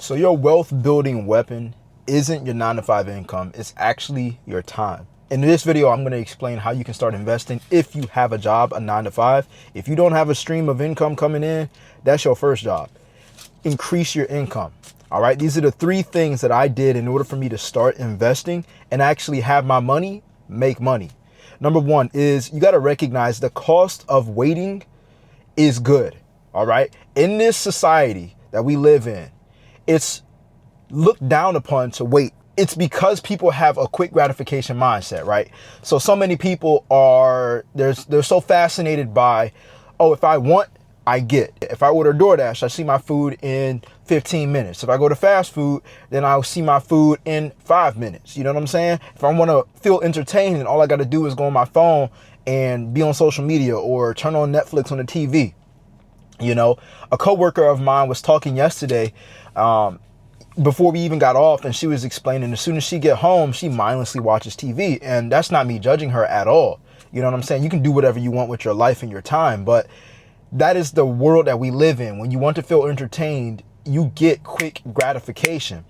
So your wealth building weapon isn't your 9 to 5 income. It's actually your time. In this video, I'm going to explain how you can start investing if you have a job, a 9 to 5. If you don't have a stream of income coming in, that's your first job. Increase your income. All right. These are the 3 things that I did in order for me to start investing and actually have my money make money. Number 1 is you got to recognize the cost of waiting is good. All right. In this society that we live in, it's looked down upon to wait. It's because people have a quick gratification mindset, right? So many people are, they're so fascinated by, oh, if I want, I get. If I order DoorDash, I see my food in 15 minutes. If I go to fast food, then I'll see my food in 5 minutes. You know what I'm saying? If I want to feel entertained, all I got to do is go on my phone and be on social media or turn on Netflix on the TV. You know, a coworker of mine was talking yesterday, before we even got off, and she was explaining as soon as she get home, she mindlessly watches TV. And that's not me judging her at all. You know what I'm saying? You can do whatever you want with your life and your time, but that is the world that we live in. When you want to feel entertained, you get quick gratification.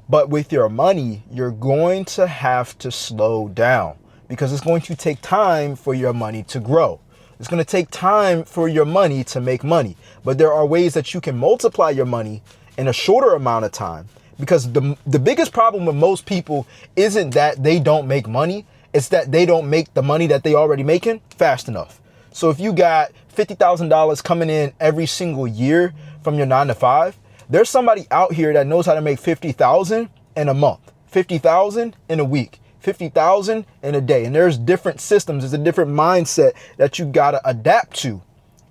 But with your money, you're going to have to slow down because it's going to take time for your money to grow. It's going to take time for your money to make money. But there are ways that you can multiply your money in a shorter amount of time, because the biggest problem with most people isn't that they don't make money. It's that they don't make the money that they already making fast enough. So if you got $50,000 coming in every single year from your 9 to 5, there's somebody out here that knows how to make 50,000 in a month, 50,000 in a week, 50,000 in a day. And there's different systems. There's a different mindset that you got to adapt to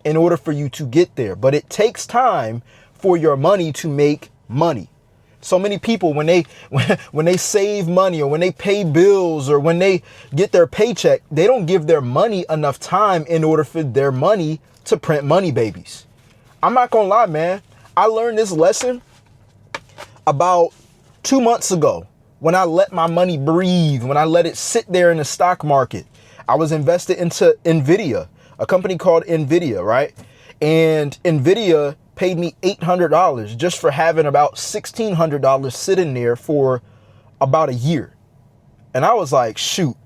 in order for you to get there. But it takes time for your money to make money. So many people, when they save money or when they pay bills or when they get their paycheck, they don't give their money enough time in order for their money to print money babies. I'm not gonna lie, man. I learned this lesson about 2 months ago when I let my money breathe, when I let it sit there in the stock market. I was invested into NVIDIA, a company called NVIDIA, right? And NVIDIA paid me $800 just for having about $1,600 sitting there for about a year. And I was like, shoot,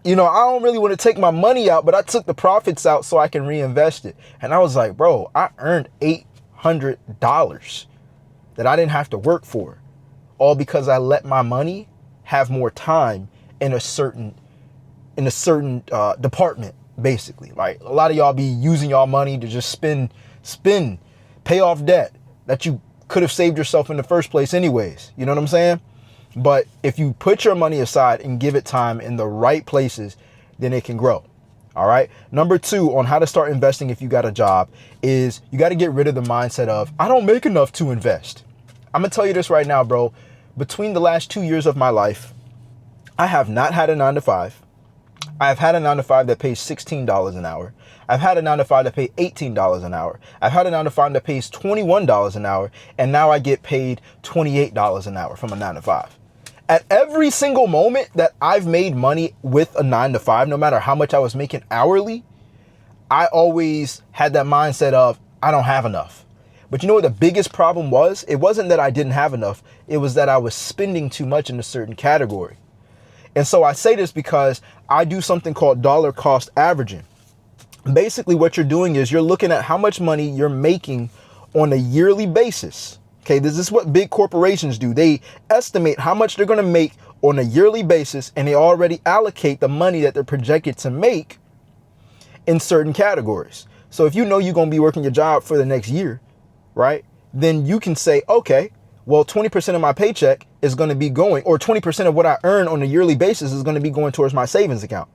I don't really want to take my money out, but I took the profits out so I can reinvest it. And I was like, bro, I earned $800 that I didn't have to work for, all because I let my money have more time in a certain department, basically. Like a lot of y'all be using y'all money to just spend, pay off debt that you could have saved yourself in the first place anyways. You know what I'm saying? But if you put your money aside and give it time in the right places, then it can grow. All right. Number 2 on how to start investing if you got a job is you got to get rid of the mindset of, I don't make enough to invest. I'm going to tell you this right now, bro. Between the last 2 years of my life, I have not had a 9 to 5. I've had a 9 to 5 that pays $16 an hour. I've had a 9 to 5 that pays $18 an hour. I've had a 9 to 5 that pays $21 an hour. And now I get paid $28 an hour from a 9 to 5. At every single moment that I've made money with a 9 to 5, no matter how much I was making hourly, I always had that mindset of, I don't have enough. But you know what the biggest problem was? It wasn't that I didn't have enough. It was that I was spending too much in a certain category. And so I say this because I do something called dollar cost averaging. Basically, what you're doing is you're looking at how much money you're making on a yearly basis. Okay, this is what big corporations do. They estimate how much they're going to make on a yearly basis, and they already allocate the money that they're projected to make in certain categories. So if you know you're going to be working your job for the next year, right, then you can say, okay, well, 20% of my paycheck is going to be going, or 20% of what I earn on a yearly basis is going to be going towards my savings account.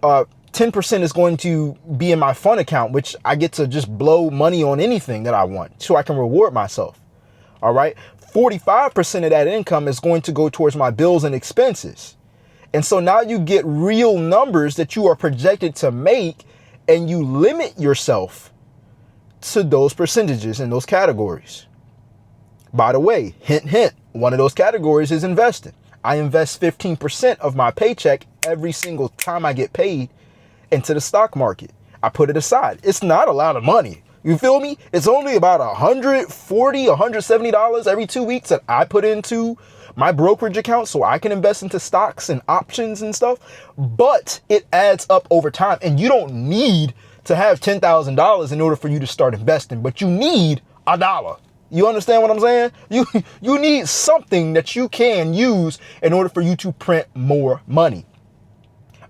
10% is going to be in my fund account, which I get to just blow money on anything that I want so I can reward myself. All right. 45% of that income is going to go towards my bills and expenses. And so now you get real numbers that you are projected to make, and you limit yourself to those percentages in those categories. By the way, hint, hint, one of those categories is investing. I invest 15% of my paycheck every single time I get paid into the stock market. I put it aside. It's not a lot of money. You feel me? It's only about $140, $170 every 2 weeks that I put into my brokerage account so I can invest into stocks and options and stuff. But it adds up over time, and you don't need to have $10,000 in order for you to start investing, but you need $1. You understand what I'm saying? You need something that you can use in order for you to print more money.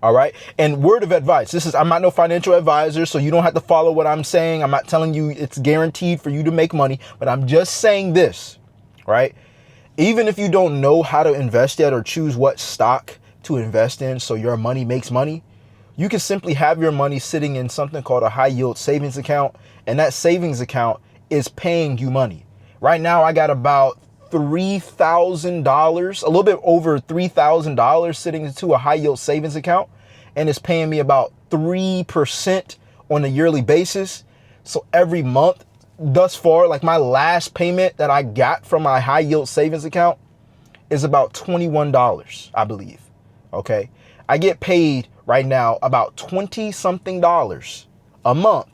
All right. And word of advice. I'm not no financial advisor, so you don't have to follow what I'm saying. I'm not telling you it's guaranteed for you to make money, but I'm just saying this, right? Even if you don't know how to invest yet or choose what stock to invest in so your money makes money, you can simply have your money sitting in something called a high yield savings account. And that savings account is paying you money. Right now, I got about $3,000, a little bit over $3,000 sitting into a high yield savings account, and it's paying me about 3% on a yearly basis. So every month thus far, like my last payment that I got from my high yield savings account is about $21, I believe. Okay. I get paid right now about 20 something dollars a month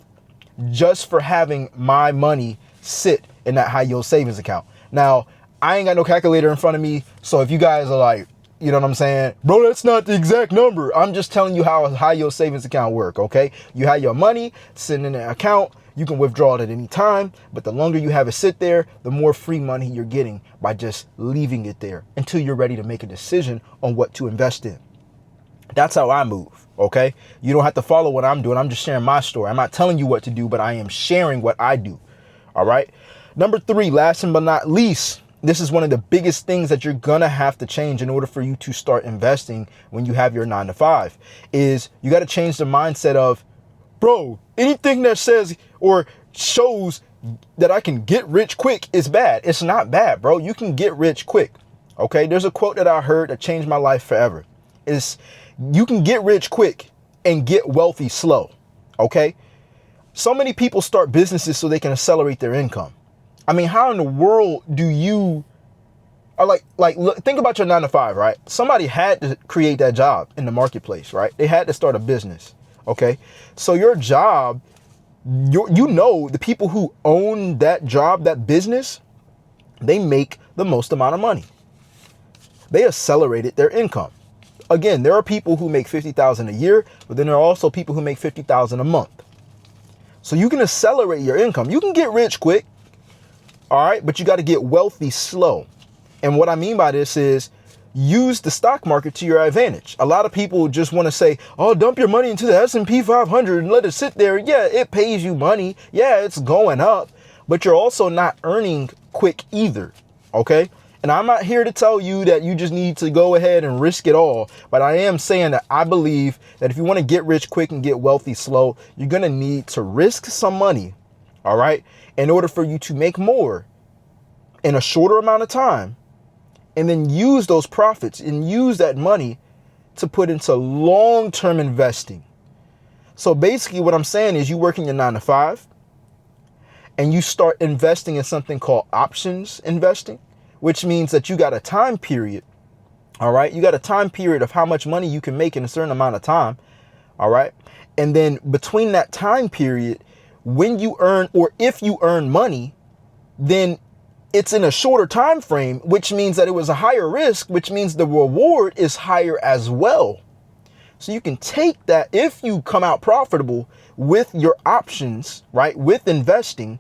just for having my money sit in that high yield savings account. Now, I ain't got no calculator in front of me. So if you guys are like, you know what I'm saying? Bro, that's not the exact number. I'm just telling you how a high yield savings account work, okay? You have your money sitting in an account. You can withdraw it at any time, but the longer you have it sit there, the more free money you're getting by just leaving it there until you're ready to make a decision on what to invest in. That's how I move, okay? You don't have to follow what I'm doing. I'm just sharing my story. I'm not telling you what to do, but I am sharing what I do, all right? Number 3, last but not least, this is one of the biggest things that you're going to have to change in order for you to start investing when you have your 9-to-5, is you got to change the mindset of, bro, anything that says or shows that I can get rich quick is bad. It's not bad, bro. You can get rich quick, okay? There's a quote that I heard that changed my life forever. You can get rich quick and get wealthy slow, okay? So many people start businesses so they can accelerate their income. I mean, how in the world do you look, think about your 9-to-5, right? Somebody had to create that job in the marketplace, right? They had to start a business, okay? So your job, the people who own that job, that business, they make the most amount of money. They accelerated their income. Again, there are people who make $50,000 a year, but then there are also people who make $50,000 a month. So you can accelerate your income. You can get rich quick, all right, but you got to get wealthy slow. And what I mean by this is use the stock market to your advantage. A lot of people just want to say, oh, dump your money into the S&P 500 and let it sit there. Yeah, it pays you money. Yeah, it's going up, but you're also not earning quick either, okay? And I'm not here to tell you that you just need to go ahead and risk it all. But I am saying that I believe that if you want to get rich quick and get wealthy slow, you're going to need to risk some money, all right, in order for you to make more in a shorter amount of time, and then use those profits and use that money to put into long-term investing. So basically what I'm saying is you work in your 9-to-5 and you start investing in something called options investing, which means that you got a time period, all right? You got a time period of how much money you can make in a certain amount of time, all right? And then between that time period, when you earn, or if you earn money, then it's in a shorter time frame, which means that it was a higher risk, which means the reward is higher as well. So you can take that if you come out profitable with your options, right, with investing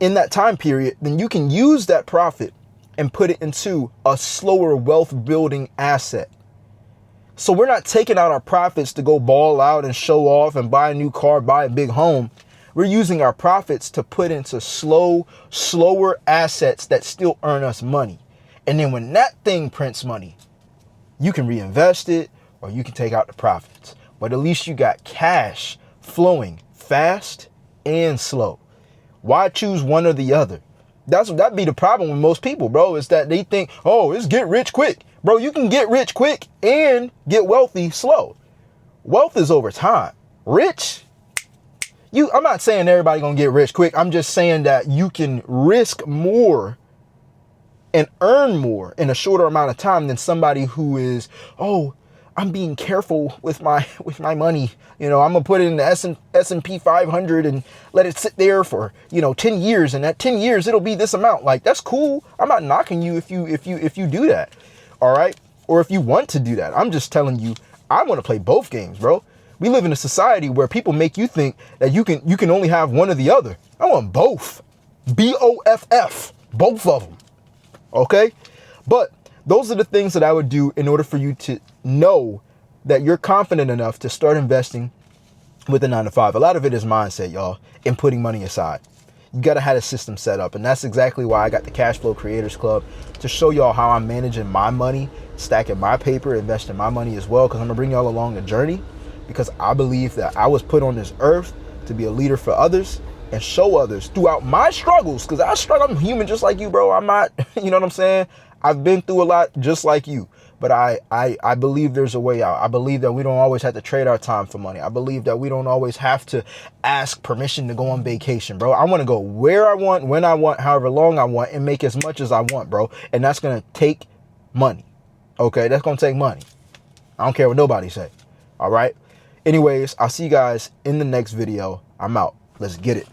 in that time period, then you can use that profit and put it into a slower wealth building asset. So we're not taking out our profits to go ball out and show off and buy a new car, buy a big home. We're using our profits to put into slower assets that still earn us money. And then when that thing prints money, you can reinvest it or you can take out the profits. But at least you got cash flowing fast and slow. Why choose one or the other? That'd be the problem with most people, bro, is that they think, oh, it's get rich quick. Bro, you can get rich quick and get wealthy slow. Wealth is over time. Rich, I'm not saying everybody gonna get rich quick. I'm just saying that you can risk more and earn more in a shorter amount of time than somebody who is, oh, I'm being careful with my money. You know, I'm gonna put it in the S&P 500 and let it sit there for, you know, 10 years, and at 10 years it'll be this amount. Like, that's cool. I'm not knocking you if you do that. All right? Or if you want to do that. I'm just telling you, I want to play both games, bro. We live in a society where people make you think that you can only have one or the other. I want both. BOFF. Both of them. Okay? But those are the things that I would do in order for you to know that you're confident enough to start investing with a 9-to-5. A lot of it is mindset, y'all, and putting money aside. You got to have a system set up. And that's exactly why I got the Cash Flow Creators Club, to show y'all how I'm managing my money, stacking my paper, investing my money as well. Because I'm going to bring y'all along the journey, because I believe that I was put on this earth to be a leader for others and show others throughout my struggles. Because I struggle. I'm human just like you, bro. I'm not, you know what I'm saying? I've been through a lot just like you. But I believe there's a way out. I believe that we don't always have to trade our time for money. I believe that we don't always have to ask permission to go on vacation, bro. I want to go where I want, when I want, however long I want, and make as much as I want, bro. And that's going to take money. Okay, that's going to take money. I don't care what nobody say. All right. Anyways, I'll see you guys in the next video. I'm out. Let's get it.